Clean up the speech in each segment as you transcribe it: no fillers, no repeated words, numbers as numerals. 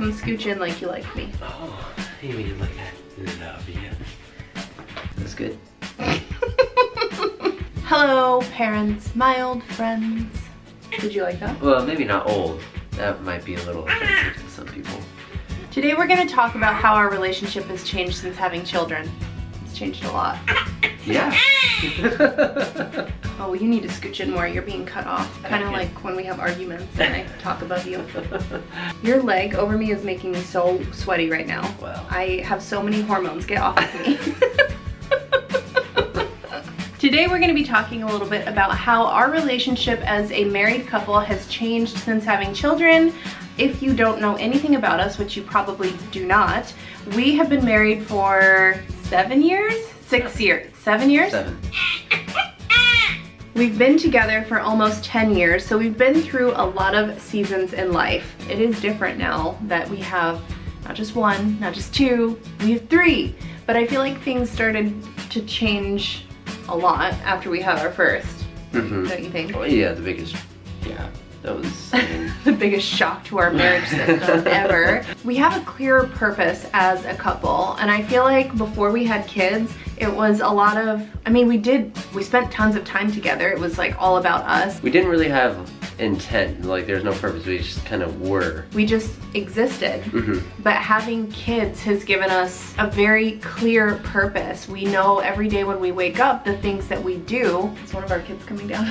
Come scooch in like you like me. Oh, you mean look at love you. That's good. Hello, parents, my old friends. Did you like that? Well, maybe not old. That might be a little offensive to some people. Today we're going to talk about how our relationship has changed since having children. It's changed a lot. Yeah. Oh, you need to scooch in more. You're being cut off. Kind of like when we have arguments and I talk above you. Your leg over me is making me so sweaty right now. Wow. I have so many hormones. Get off of me. Today we're going to be talking a little bit about how our relationship as a married couple has changed since having children. If you don't know anything about us, which you probably do not, we have been married for 7 years? 6 years. 7 years? 7. We've been together for almost 10 years, so we've been through a lot of seasons in life. It is different now that we have not just 1, not just 2, we have 3. But I feel like things started to change a lot after we had our first, don't you think? Well, yeah, the biggest, yeah, that was the biggest shock to our marriage system ever. We have a clear purpose as a couple, and I feel like before we had kids, it was a lot of, I mean, we spent tons of time together. It was like all about us. We didn't really have intent, like there's no purpose, we just kind of were. We just existed. But having kids has given us a very clear purpose. We know every day when we wake up the things that we do. Is one of our kids coming down?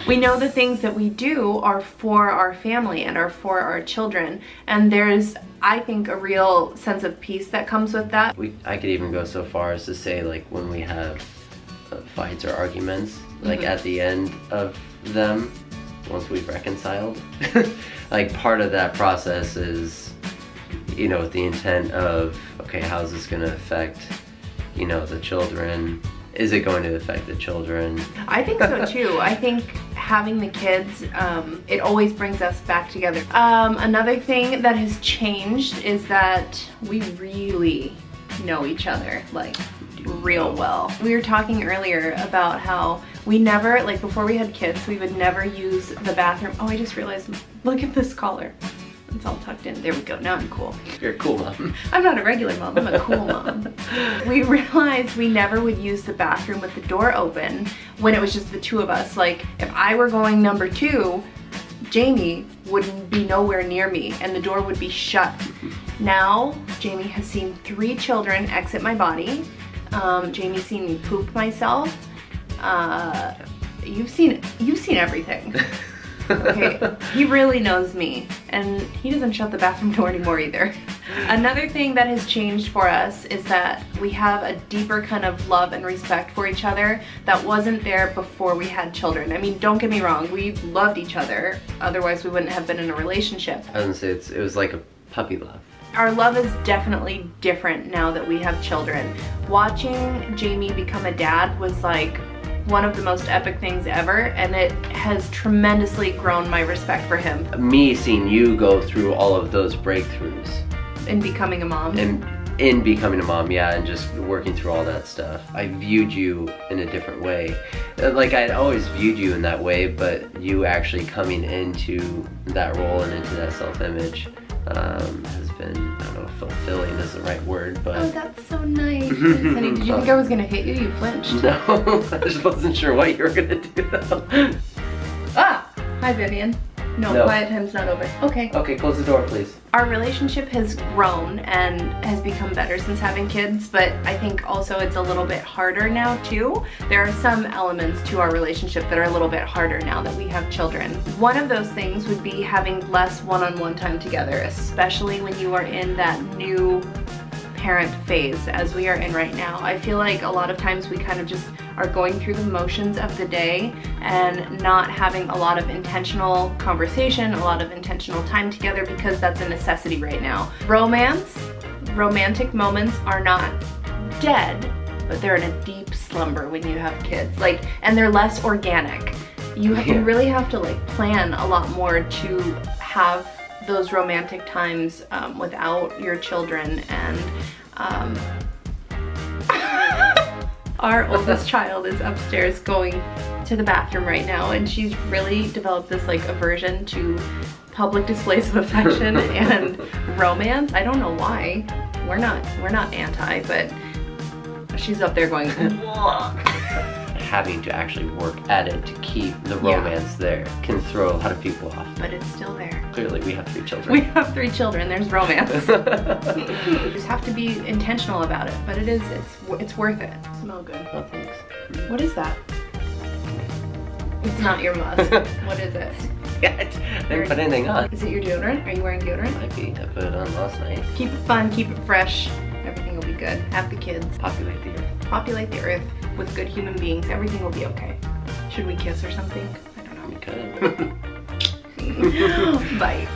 We know the things that we do are for our family and are for our children. And there's, I think, a real sense of peace that comes with that. I could even go so far as to say, like, when we have fights or arguments, like at the end of them, once we've reconciled, like part of that process is, you know, with the intent of, okay, how's this gonna affect, you know, the children? Is it going to affect the children? I think so too. I think having the kids, it always brings us back together. Another thing that has changed is that we really know each other, like, real well. We were talking earlier about how we never, like before we had kids, we would never use the bathroom. Oh, I just realized, look at this collar. It's all tucked in. There we go, now I'm cool. You're a cool mom. I'm not a regular mom, I'm a cool mom. We realized we never would use the bathroom with the door open when it was just the two of us. Like, if I were going number 2, Jamie would be nowhere near me and the door would be shut. Now, Jamie has seen 3 children exit my body. Jamie's seen me poop myself. You've seen everything. Okay, he really knows me, and he doesn't shut the bathroom door anymore either. Another thing that has changed for us is that we have a deeper kind of love and respect for each other that wasn't there before we had children. I mean, don't get me wrong, we loved each other, otherwise we wouldn't have been in a relationship. I was gonna say, it was like a puppy love. Our love is definitely different now that we have children. Watching Jamie become a dad was like one of the most epic things ever, and it has tremendously grown my respect for him. Me seeing you go through all of those breakthroughs. In becoming a mom? In becoming a mom, yeah, and just working through all that stuff. I viewed you in a different way. Like, I'd always viewed you in that way, but you actually coming into that role and into that self-image has been, I don't know if fulfilling is the right word, but... Oh, that's so nice. Honey, did you think I was gonna hit you? You flinched. No, I just wasn't sure what you were gonna do though. Ah! Hi, Vivian. No, quiet time's not over. Okay. Okay, close the door, please. Our relationship has grown and has become better since having kids, but I think also it's a little bit harder now too. There are some elements to our relationship that are a little bit harder now that we have children. One of those things would be having less one-on-one time together, especially when you are in that new parent phase as we are in right now. I feel like a lot of times we kind of just are going through the motions of the day and not having a lot of intentional conversation, a lot of intentional time together, because that's a necessity right now. Romantic moments are not dead, but they're in a deep slumber when you have kids. Like, and they're less organic. You really have to like plan a lot more to have those romantic times without your children. And our oldest child is upstairs going to the bathroom right now, and she's really developed this like aversion to public displays of affection and romance. I don't know why. We're not anti, but she's up there going, having to actually work at it to keep the romance there can throw a lot of people off. but it's still there. Clearly, we have 3 children. We have 3 children, there's romance. You just have to be intentional about it, but it's worth it. Smell good. Oh, thanks. What is that? It's not your musk. What is it? I didn't put anything on. Is it your deodorant? Are you wearing deodorant? Might be. I put it on last night. Keep it fun, keep it fresh. Everything will be good. Have the kids. Populate the earth. Populate the earth with good human beings. Everything will be okay. Should we kiss or something? I don't know. We could. Bye.